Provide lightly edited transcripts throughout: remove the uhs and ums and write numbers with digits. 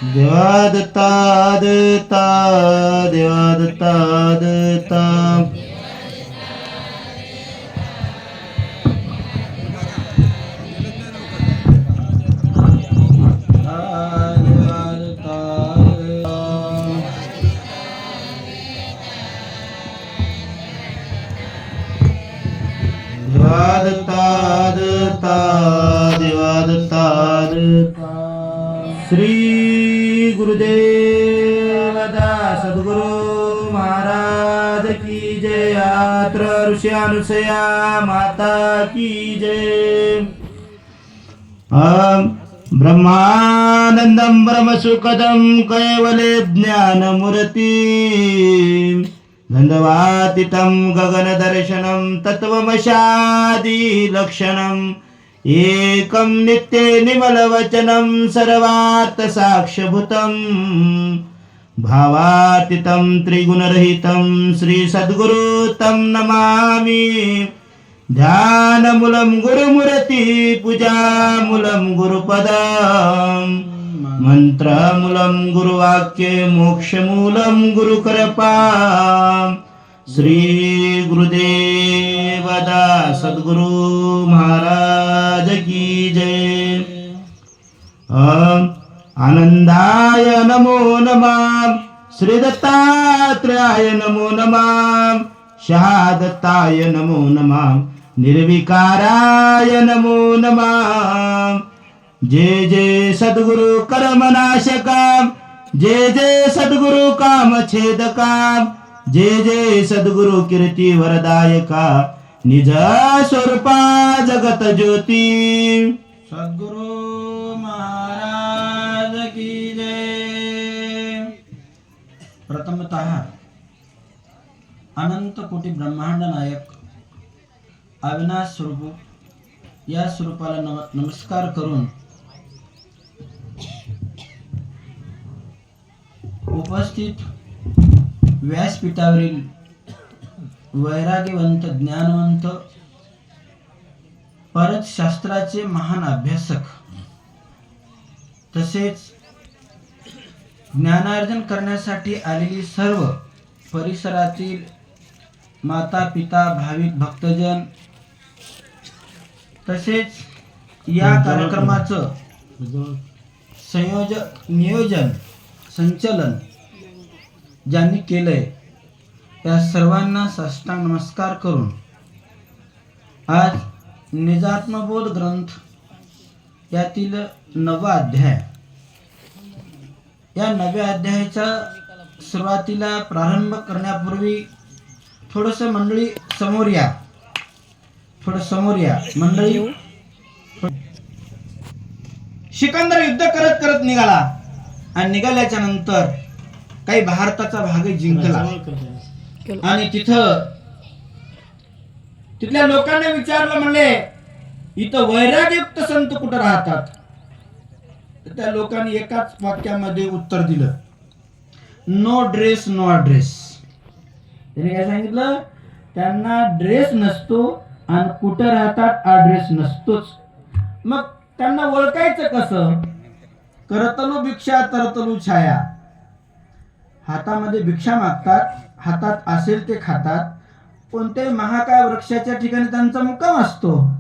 देवा दत्ता दत्ता देवा दत्ता दत्ता श्री गुरुदेव सद्गुरु महाराज की जय। यात्र ऋषि अनुसया माता की जय। ब्रह्मानंदं ब्रह्मसुखदं कैवले ज्ञानमूर्ति गंधवातीतं गगनदर्शनं तत्त्वमशादि लक्षणम् एकं नित्ये निमलवचनं सर्वार्थसाक्षभूतं भावातीतं त्रिगुणरहितं श्री सद्गुरु तं नमामि। ध्यानमूलं गुरुमूर्ति पूजामूलं गुरुपदं मंत्रमूलं गुरुवाक्ये मोक्षमूलं गुरुकृपा। श्री गुरुदेव सद्गुरु महाराज की जय। आनंदाय नमो नमः, श्री दत्तात्रेयाय नमो नमः, शहादत्ताय नमो नमः, निर्विकाराय नमो नमः। जय जय सद्गुरु कर्मनाशका, जय जय सद्गुरु कामछेदका, जय जय सद्गुरु कीर्ती वरदायका, निज स्वरूपा जगत ज्योती। सद्गुरु महाराज की जय। प्रथमतः अनंत कोटी ब्रह्मांड नायक अविनाश स्वरूप या स्वरूपाला नमस्कार करून उपस्थित व्यासपीठावरील वैराग्यवंत ज्ञानवंत परत शास्त्राचे महान अभ्यासक तसेच ज्ञानार्जन करण्यासाठी आलेली सर्व परिसरातील माता पिता भाविक भक्तजन तसेच या कार्यक्रमाचं नियोजन संचलन ज्यांनी केलंय त्या सर्वांना साष्टांग नमस्कार करून आज निजात्मबोध ग्रंथ यातील 9वा अध्याय या 9व्या अध्यायाच्या सुरुवातीला प्रारंभ करण्यापूर्वी थोडस मंडळी समोर या मंडळी। सिकंदर युद्ध करत करत निघाला आणि निघाल्याच्या नंतर काही भारताचा भाग जिंकला आणि तिथल्या लोकांना विचारलं, म्हणले इथं वैराग्ययुक्त संत कुठं राहतात? त्या लोकांनी एकाच वाक्यामध्ये उत्तर दिलं, नो ड्रेस नो ड्रेस। त्यांनी काय सांगितलं? त्यांना ड्रेस नसतो आणि कुठं राहतात ॲड्रेस नसतोच। मग त्यांना ओळखायचं कसं? करतलू भिक्षा तरतलू छाया। हातामध्ये भिक्षा मागतात, हातात असेल ते खातात, कोणत्याही महाकाय वृक्षाच्या ठिकाणी त्यांचा मुक्काम असतो।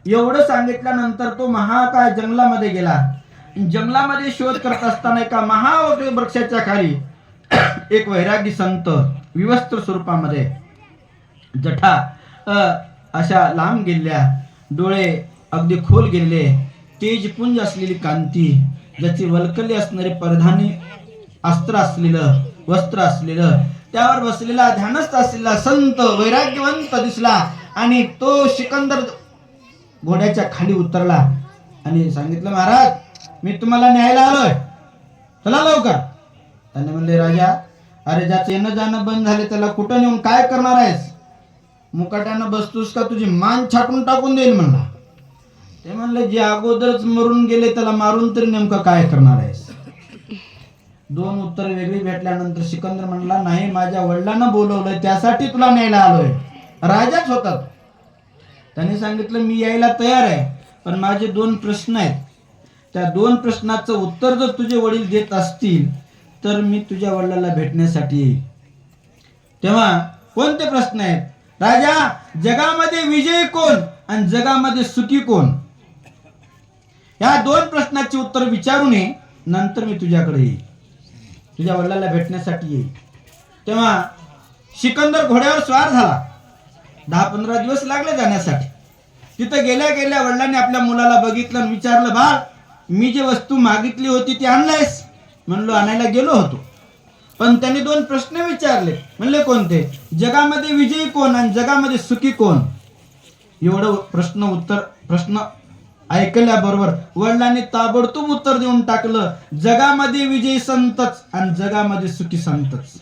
एवढं सांगितल्यानंतर तो महाकाय जंगलामध्ये गेला। जंगलामध्ये शोध करत असताना एका महावृक्षाच्या खाली एक वैरागी संत विवस्त्र स्वरूपामध्ये, जठा अशा लांब गेलेल्या, डोळे अगदी खोल गेलेले, तेजपुंज असलेली कांती, ज्याची वल्कली असणारे परधानी अस्त्र असलेलं वस्त्र असलेलं, त्यावर बसलेला ध्यानस्थ असलेला संत वैराग्यवंत दिसला आणि तो सिकंदर घोड्याच्या खाली उतरला आणि सांगितलं, महाराज मी तुम्हाला न्यायला आलोय, चला लवकर। त्याने म्हणले, राजा अरे ज्याचं येणं जाणं बंद झाले त्याला कुठं नेऊन काय करणार आहेस? मुकाट्यानं बसतोस का तुझी मान छाटून टाकून देईल म्हणला। ते म्हणले, जे अगोदरच मरून गेले त्याला मारून तरी नेमकं काय करणार आहेस? दोन उत्तर वेगळी भेटल्यानंतर सिकंदर म्हणला, नाही, माझ्या वडिलांना बोलवलंय त्यासाठी तुला न्यायला आलोय. राजाच होता. त्याने सांगितलं, मी यायला तयार आहे, पण माझे दोन प्रश्न आहेत. त्या दोन प्रश्नाचं उत्तर जर तुझे वडील देत असतील तर मी तुझ्या वडिलांना भेटण्यासाठी येईल. तेव्हा कोणते प्रश्न आहेत? राजा, जगामध्ये विजयी कोण आणि जगामध्ये सुखी कोण? या दोन प्रश्नाचे उत्तर विचारून ये, नंतर मी तुझ्याकडे येईल, तुझ्या वडिलांना भेटण्यासाठी येईल. तेव्हा सिकंदर घोड्यावर स्वार झाला. 10-15 दिवस लागले जाण्यासाठी. तिथं गेल्या गेल्या वडिलांनी आपल्या मुलाला बघितलं आणि विचारलं, बाळ, मी जी वस्तू मागितली होती ती आणलायस? म्हणलो, आणायला गेलो होतो. पण त्यांनी दोन प्रश्न विचारले. म्हणले, कोणते? जगामध्ये विजयी कोण आणि जगामध्ये सुखी कोण? एवढं प्रश्न ऐकल्याबरोबर वडिलांनी ताबडतोब उत्तर देऊन टाकलं, जगामध्ये विजयी संतच आणि जगामध्ये सुखी संतच.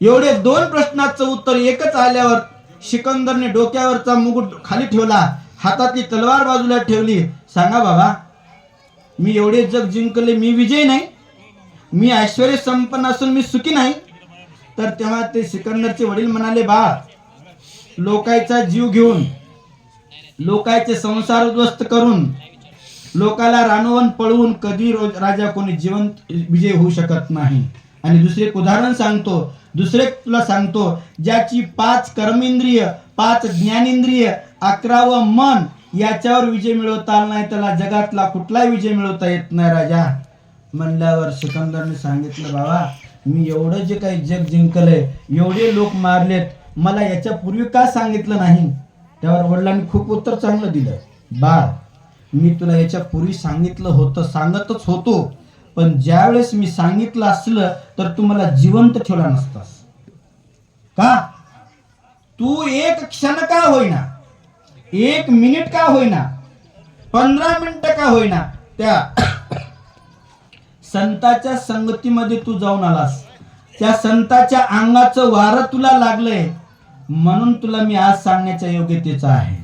एवढे दोन प्रश्नाचं उत्तर एकच आल्यावर सिकंदरने डोक्यावरचा मुकुट खाली ठेवला, हातातली तलवार बाजूला ठेवली. सांगा बाबा, मी एवढे जग जिंकले, मी विजयी नाही? मी ऐश्वर्य संपन्न असून मी सुखी नाही? तर तेव्हा ते सिकंदरचे वडील म्हणाले, बाळ, लोकांचा जीव घेऊन, लोकांचे संसार उद्ध्वस्त करून, लोकाला रानवून पळवून कधी राजा कोणी जिवंत विजय होऊ शकत नाही. आणि दुसरे एक उदाहरण सांगतो, तुला सांगतो, ज्याची 5 कर्मेंद्रिय, 5 ज्ञानेंद्रिय, 11 मन याच्यावर विजय मिळवता आला नाही, त्याला जगातला कुठलाही विजय मिळवता येत नाही राजा. म्हणल्यावर सिकंदरने सांगितलं, बाबा, मी एवढं जे काही जग जिंकलंय, एवढे लोक मारलेत, मला याच्या पूर्वी का सांगितलं नाही? त्यावर वडिलांनी खूप उत्तर चांगलं दिलं. बाळ, मी तुला याच्या पूर्वी सांगितलं होतं, सांगतच होतो, पण ज्यावेळेस मी सांगितलं असलं तर तू मला जिवंत ठेवला नसतास का? तू एक क्षण का होईना, 1 मिनिट का होईना, 15 मिनिटं का होईना, त्या संताच्या संगतीमध्ये तू जाऊन आलास. त्या संताच्या अंगाचं वारं तुला लागलंय, म्हणून तुला मी आज सांगण्याच्या योग्यतेचा आहे.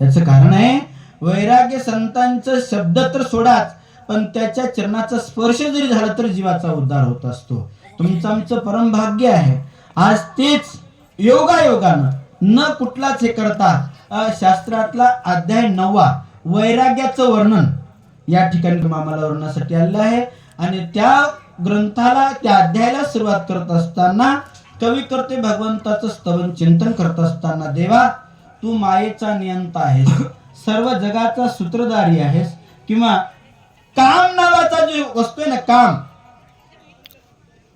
याचं कारण आहे, वैराग्य संतांचं शब्द तर सोडाच, पण त्याच्या चरणाचा स्पर्श जरी झाला तर जीवाचा उद्धार होत असतो. तुमचं आमचं परम भाग्य आहे. आज तेच योगायोगानं न कुठलाच हे करता शास्त्रातला अध्याय 9 वैराग्याचं वर्णन या ठिकाणी आम्हाला वर्णनासाठी आलेलं आहे. आणि त्या ग्रंथाला, त्या अध्यायाला सुरुवात करत असताना कवी करते भगवंताचं स्तवन चिंतन करत असताना, देवा, तू मायेचा नियंता आहेस, सर्व जगाचा सूत्रधारी आहेस. किंवा काम नावाचा जो वस्तू आहे ना, काम,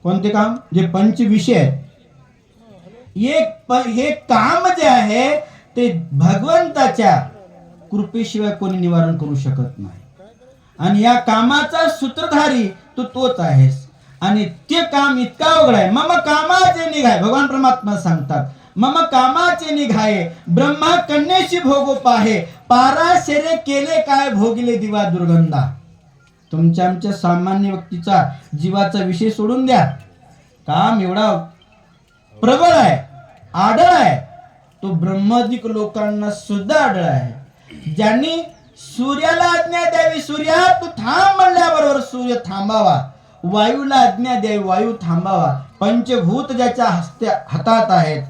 कोणते काम? जे 5 विषय आहेत, हे काम जे आहे ते भगवंताच्या कृपेशिवाय कोणी निवारण करू शकत नाही. आणि या कामाचा सूत्रधारी तोच आहेस. आणि ते काम इतका अवघड आहे. मम कामाचे निघाय, भगवान परमात्मा सांगतात, मम कामाचे निघाये, ब्रह्मा कन्येशी भोगो पाहे, पाराशरे केले काय भोगिले दिवा दुर्गंधा. तुमच्या आमच्या सामान्य व्यक्तीचा जीवाचा विषय सोडून द्या, काम एवढा प्रबळ आहे, आढळ आहे, तो ब्रह्मादिक लोकांना सुद्धा आढळ आहे. ज्यांनी सूर्याला आज्ञा द्यावी, सूर्या तू थांब म्हणल्याबरोबर सूर्य थांबावा, वायूला आज्ञा द्यावी, वायू थांबावा. पंचभूत ज्याच्या हातात आहेत,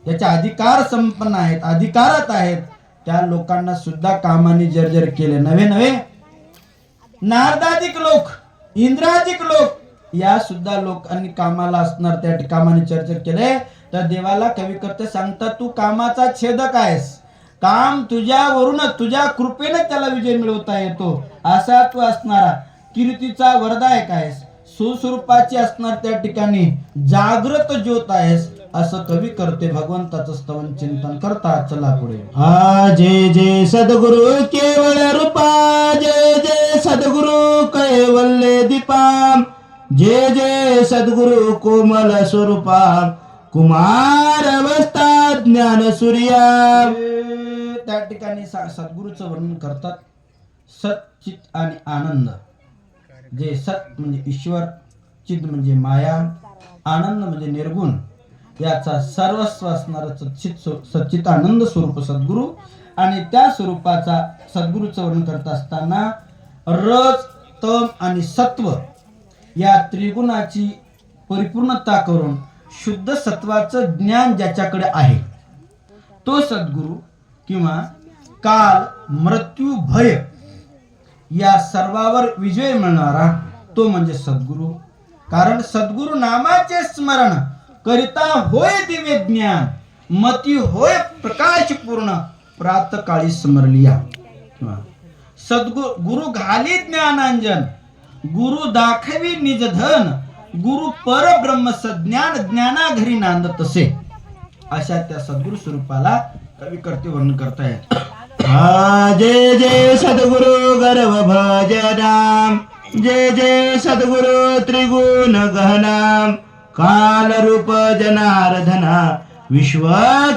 ज्याच्या अधिकार संपन्न आहेत, अधिकारात आहेत, त्या लोकांना सुद्धा कामाने जर्जर केले. नव्हे नारदादिक लोक, इंद्रादिक लोक, या सुद्धा लोकांनी कामाला असणार त्या कामाने चर्चा केले. तर देवाला कवी करते सांगतात, तू कामाचा छेदक आहेस, काम तुझ्यावरूनच, तुझ्या कृपेने त्याला विजय मिळवता येतो असा तू असणारा कीर्तीचा वरदायक आहेस, सुस्वरूपाची असणार त्या ठिकाणी जागृत ज्योत आहेस, असं कवी करते भगवंताचं स्तवन चिंतन करता. चला पुढे. जय जय सद्गुरु केवळ रूपा, जय जय सद्गुरु कैवल्य दीपा, जय जय सद्गुरु कोमल स्वरूपा, कुमार अवस्था ज्ञान सूर्या. त्या ठिकाणी सद्गुरूचं वर्णन करतात. सत, चित आणि आनंद. जे सत म्हणजे ईश्वर, चित म्हणजे माया, आनंद म्हणजे निर्गुण, याचा सर्वस्व असणारं सच्चित आनंद स्वरूप सद्गुरु. आणि त्या स्वरूपाचा सद्गुरूचं वर्णन करत असताना रज, तम आणि सत्व या त्रिगुणाची परिपूर्णता करून शुद्ध सत्वाचं ज्ञान ज्याच्याकडे आहे तो सद्गुरू किंवा काल मृत्यू भय या सर्वावर विजय मिळणारा तो म्हणजे सद्गुरू. कारण सद्गुरू नामाचे स्मरण करिता होय दिव्य ज्ञान, मती होय प्रकाश पूर्ण, प्रातकाळी स्मरलिया. सद्गुरु घाली ज्ञानांजन, गुरु दाखवी निज धन, गुरु परब्रह्म सज्ञान ज्ञाना घरी नांदत तसे. अशा त्या सद्गुरु स्वरूपाला कवी करते वर्णन करतायत. जय जय सद्गुरु गर्भ भजनाम, जय जय सद्गुरु त्रिगुण गहनाम, काल रूप जनार्दना विश्व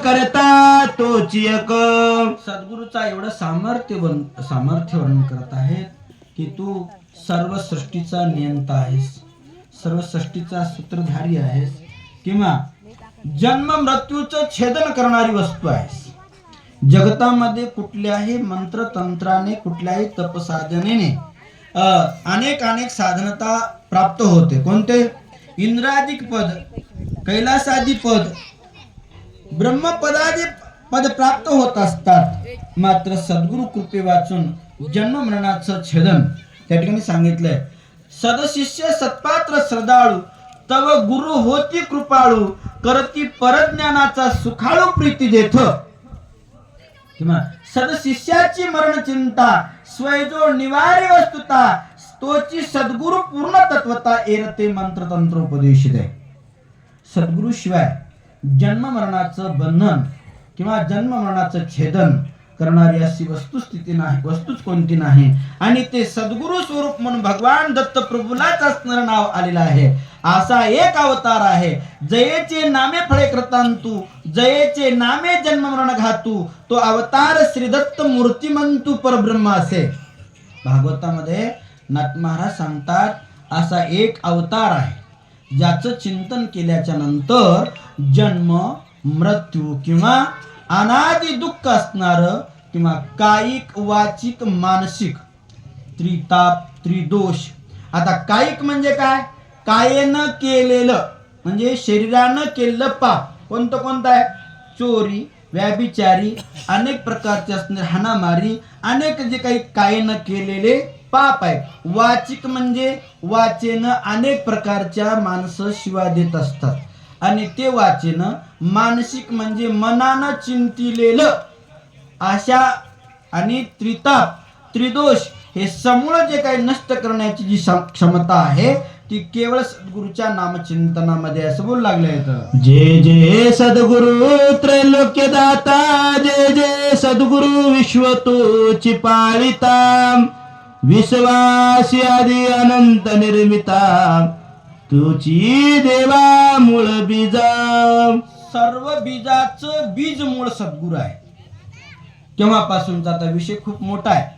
करता तोची एक. सद्गुरूचा एवढं सामर्थ्य वर्णन करत आहेत की तू सर्व सृष्टीचा नियंता आहेस, सर्व सृष्टीचा सूत्रधारी आहेस किंवा जन्म मृत्यूचं छेदन करणारी वस्तू आहेस. जगतामध्ये कुठल्याही मंत्र तंत्राने कुठल्याही तपसाधनेने अनेक साधनता प्राप्त होते. कोणते? इंद्रादिक पद, कैलासादी पद, ब्रह्मपदादी पद प्राप्त होत असतात. मात्र सद्गुरु कृपे वाचून जन्म मरणाचं छेदन त्या ठिकाणी सांगितलंय. सदशिष्य सत्पात्र श्रद्धाळू, तव गुरु होती कृपाळू, करती परज्ञानाचा सुखाळू प्रीती देथ. किंवा सदशिष्याची मरण चिंता, स्वयजो निवारी वस्तुता, तोची सद्गुरु पूर्ण तत्वता एरते मंत्र तंत्र उपदेश दे. सद्गुरु शिवाय जन्म मरणाचं बंधन किंवा जन्म मरणाचं छेदन करणारी अशी वस्तुस्थिती नाही, वस्तूच कोणती नाही. आणि ते सद्गुरु स्वरूप म्हणून भगवान दत्त प्रभूलाच असणारं नाव आलेलं आहे. असा एक अवतार आहे, जयेचे नामे फळे कृतांतू, जयेचे नामे जन्म मरण घातू, तो अवतार श्री दत्त मूर्तिमंतू परब्रह्म असे. भागवतामध्ये नाथ महाराज सांगतात असा एक अवतार आहे ज्याचं चिंतन केल्याच्या नंतर जन्म मृत्यू किंवा अनादि दुःख असणार किंवा कायिक वाचिक मानसिक त्रिताप त्रिदोष. आता कायिक म्हणजे काय? कायेनं केलेलं म्हणजे शरीरानं केलेलं पाप कोणतं कोणतं आहे? चोरी, व्याभिचारी, अनेक प्रकारचे असणारे हाणामारी, अनेक जे काही कायेनं केलेले पाप आहे. वाचिक म्हणजे वाचेनं अनेक प्रकारच्या माणसं शिवा देत असतात आणि ते वाचेनं. मानसिक म्हणजे मनानं चिंतिलेलं अशा. आणि त्रिताप त्रिदोष हे समूळ जे काही नष्ट करण्याची जी क्षमता आहे ती केवळ सद्गुरूच्या नामचिंतनामध्ये असं बोलू लागले. जय जय सद्गुरु त्रैलोक्य दाता, जय जय सद्गुरु विश्व तोची पाळिता, विश्वासी आदि अनंत निर्मिता, तुची देवा मूळ बीजा. सर्व बीजाचं बीज मूळ सद्गुरू आहे. केव्हापासूनचा आता विषय खूप मोठा आहे.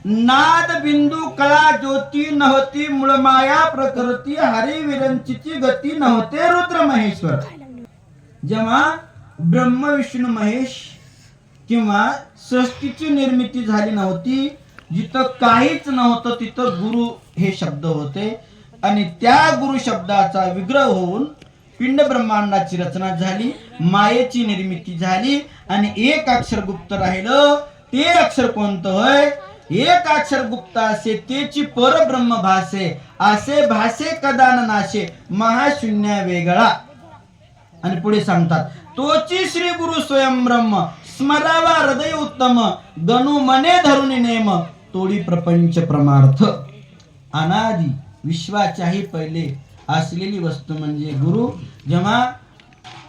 नाद बिंदू कळा ज्योती नव्हती, मूळ माया प्रकृती, हरी विरंचीची गती नव्हते रुद्र महेश्वर. जेव्हा ब्रह्म विष्णू महेश किंवा सृष्टीची निर्मिती झाली नव्हती, जिथं काहीच नव्हतं तिथं गुरु हे शब्द होते आणि त्या गुरु शब्दाचा विग्रह होऊन पिंड ब्रह्मांडाची रचना झाली, मायेची निर्मिती झाली आणि एक अक्षर गुप्त राहिलं. ते अक्षर कोणतं होय? एक अक्षर गुप्त असे तेची परब्रह्म भासे, असे भासे कदा न नाशे, महाशून्य वेगळा. आणि पुढे सांगतात तोची श्री गुरु स्वयं ब्रह्म, स्मरावा हृदय उत्तम, गणू मने धरुणी नेम, तोडी प्रपंच परमार्थ. अनादि विश्वाच्याही पहिले असलेली वस्तू म्हणजे गुरु. जेव्हा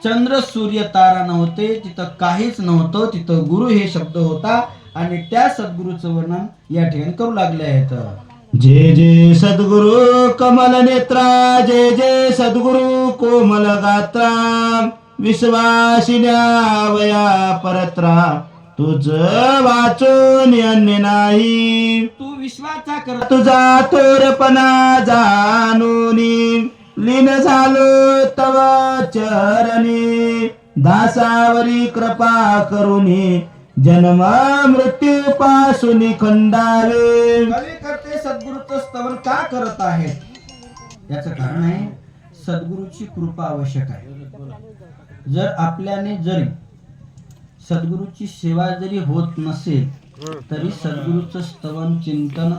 चंद्र सूर्य तारा नव्हते, तिथं काहीच नव्हतं, तिथं गुरु हे शब्द होता आणि त्या सद्गुरूचं वर्णन या ठिकाणी करू लागले आहेत. जय जय सद्गुरु कमल नेत्रा, जय जय सद्गुरु कोमल गात्रा, विश्वासिन्या वया परत्रा, तुझ वाचून अन्य नाही. तू विश्वाचा कर तुझा थोरपणा जाणूनी, लीन झालो तव चरणी, दासावरी कृपा करुनी, जन्म मृत्यू पासून खंडावे. कवी करते सद्गुरूचं स्तवन का करत आहेत? याचं कारण आहे सद्गुरूची कृपा आवश्यक आहे. जर आपल्याने जरी सद्गुरूची सेवा जरी होत नसेल तरी सद्गुरूचं स्तवन चिंतन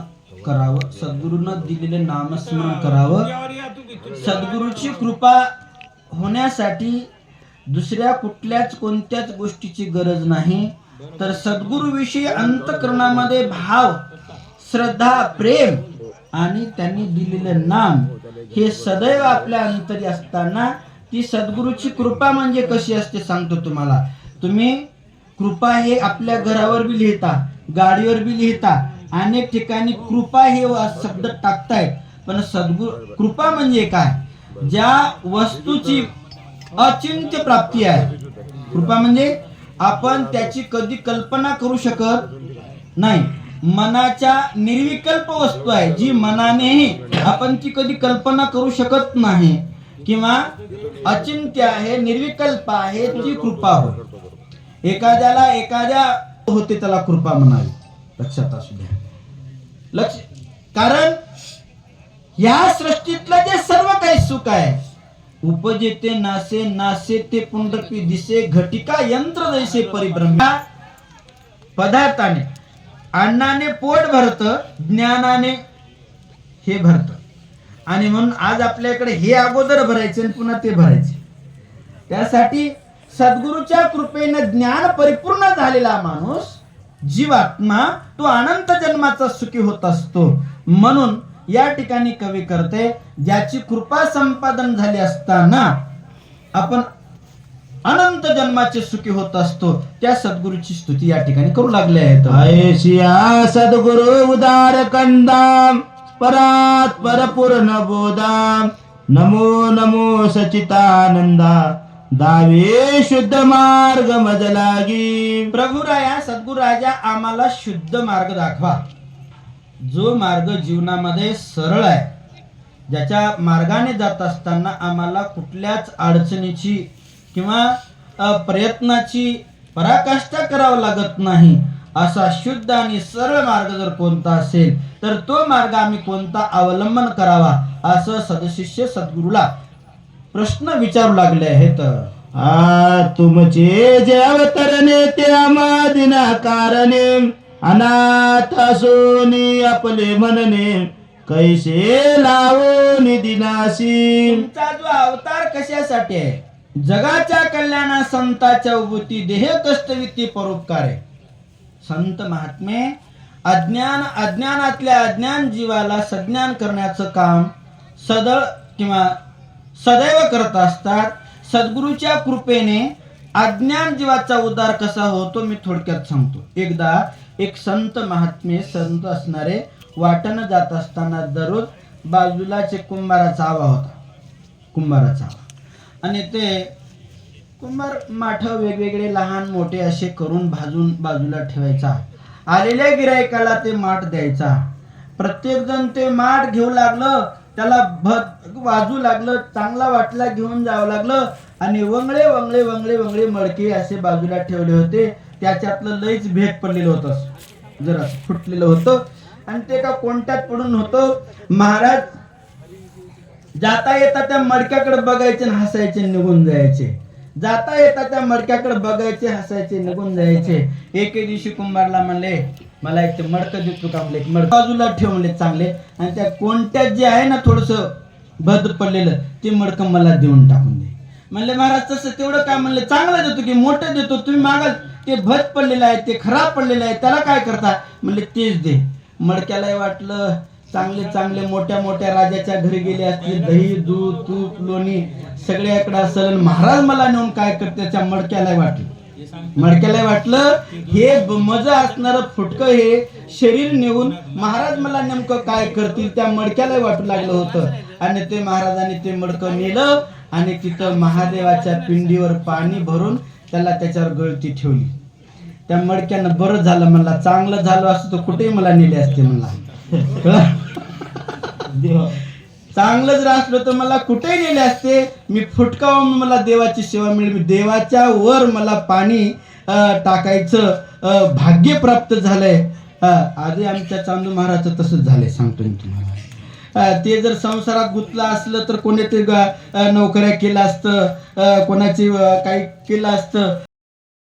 करावं, सद्गुरूनं दिलेले नामस्मरण करावं. सद्गुरूची कृपा होण्यासाठी दुसऱ्या कुठल्याच कोणत्याच गोष्टीची गरज नाही. तर सद्गुरूविषयी अंतःकरणामध्ये भाव, श्रद्धा, प्रेम आणि त्यांनी दिलेलं नाम हे सदैव आपल्या अंतरी असताना ती सद्गुरूची कृपा म्हणजे कशी असते सांगतो तुम्हाला. तुम्ही कृपा हे आपल्या घरावर बी लिहिता, गाडीवर बी लिहिता, अनेक ठिकाणी कृपा हे शब्द टाकतायत. पण सद्गुरू कृपा म्हणजे काय? ज्या वस्तूची अचिंत्य प्राप्ती आहे. कृपा म्हणजे आपण त्याची कधी कल्पना करू शकत नाही. मनाच्या निर्विकल्प वस्तू आहे जी मनानेही आपण ती कधी कल्पना करू शकत नाही, किंवा अचिंत्य आहे, निर्विकल्प आहे, ती कृपा होय. एखाद्याला एखाद्या होते त्याला कृपा म्हणावी. लक्षात असू द्या. लक्ष, कारण या सृष्टीतलं जे सर्व काही सुख आहे, उपजेते नासे, नासे ते पुंडरपी दिसे, घटिका यंत्र जैसे परिभ्रम. पदार्थाने, अन्नाने पोट भरत, ज्ञानाने हे भरत. आणि म्हणून आज आपल्याकडे हे अगोदर भरायचे आणि पुन्हा ते भरायचे. त्यासाठी सद्गुरूच्या कृपेने ज्ञान परिपूर्ण झालेला माणूस, जीवात्मा, तो अनंत जन्माचा सुखी होत असतो. म्हणून या ठिकाणी कवी करते, ज्याची कृपा संपादन झाली असताना आपण अनंत जन्माचे सुखी होत असतो, त्या सद्गुरूची स्तुती या ठिकाणी करू लागले आहेत. ऐशिया सद्गुरु उदार कंदाम परात परपूर्ण बोधाम, नमो नमो सचितानंदा, दावे शुद्ध मार्ग मज लागी. प्रभुराया, सद्गुराजा आम्हाला शुद्ध मार्ग दाखवा. जो मार्ग जीवनामध्ये सरळ आहे, ज्याच्या मार्गाने जात असताना आम्हाला कुठल्याच अडचणीची किंवा प्रयत्नाची पराकाष्ठा करावं लागत नाही, असा शुद्ध आणि सरळ मार्ग जर कोणता असेल तर तो मार्ग आम्ही कोणता अवलंबन करावा, असं सदशिष्य सद्गुरूला प्रश्न विचारू लागले आहेत. तुमचे जे अवतरणे ते आमादिना कारणे, अनाथ सोनी आपले म्हणणे, कैसे लावून दिनासी. तुमचा जो अवतार कशासाठी आहे? जगाच्या कल्याणा, संताच्या उभूती, देह कष्टविती परोपकार आहे. संत महात्मे अज्ञानातल्या अज्ञान जीवाला सज्ञान करण्याचं काम सदैव करत असतात. सद्गुरूच्या कृपेने अज्ञान जीवाचा उद्धार कसा होतो मी थोडक्यात सांगतो. एकदा एक संत महात्मे, संत असणारे, वाटेनं जात असताना दररोज बाजूलाच एक कुंभाराचा आवा होता. कुंभाराचा आवा, आणि ते कुंभार माठ वेगवेगळे लहान मोठे असे करून भाजून बाजूला ठेवायचा. आलेल्या गिरायकाला ते माठ द्यायचा. प्रत्येक जण ते माठ घेऊ लागलं, त्याला वाजू लागलं, चांगला वाटला, घेऊन जावं लागलं. आणि वंगळे वंगळे वंगळे वंगळे मडके असे बाजूला ठेवले होते. त्याच्यातलं लईच भेद पडलेलं होतं, जरा फुटलेलं होतं, आणि ते का कोणत्यात पडून होतं. महाराज जाता येता त्या मडक्याकडे बघायचे आणि हसायचे, निघून जायचे. जाता येता त्या मडक्याकडे बघायचे, हसायचे, निघून जायचे. एके दिवशी कुंभारला म्हणले, मला एक ते मडकं देतो का? म्हणले मडक बाजूला ठेवले चांगले, आणि त्या कोणत्यात जे आहे ना थोडस भद पडलेलं ते मडकं मला देऊन टाकून दे. म्हणले महाराज तसं तेवढं काय? म्हणले चांगलं देतो की मोठं देतो, तुम्ही मागाल ते भद पडलेलं आहे, ते खराब पडलेलं आहे, त्याला काय करता? म्हणले तेच दे. मडक्यालाही वाटलं चांगले चांगले मोठ्या मोठ्या राजाच्या घरी गेले असतील, दही दूध तूप लोणी सगळ्याकडे असेल, महाराज मला नेऊन काय करते? त्याच्या मडक्यालाही वाटलं हे मजा असणार फुटकं हे शरीर नेऊन महाराज मला नेमकं काय करतील, त्या मडक्यालाही वाटू लागलं होतं. आणि ते महाराजांनी ते मडकं नेलं आणि तिथं महादेवाच्या पिंडीवर पाणी भरून त्याला त्याच्यावर गळती ठेवली. त्या मडक्यानं बरं झालं म्हणला, चांगलं झालं असतं तर कुठेही मला नेले असते म्हणला. चांगलं जर असलं तर मला कुठेही नेले असते. मी फुटकाव, मला देवाची सेवा मिळेल, देवाच्या वर मला पाणी टाकायचं भाग्य प्राप्त झालंय. आधी आमच्या चांदू महाराजचं तसंच झालंय, सांगतो मी तुम्हाला. ते जर संसारात गुंतलं असलं तर कोणी ते नोकऱ्या केलं असतं, कोणाची काही केलं असतं.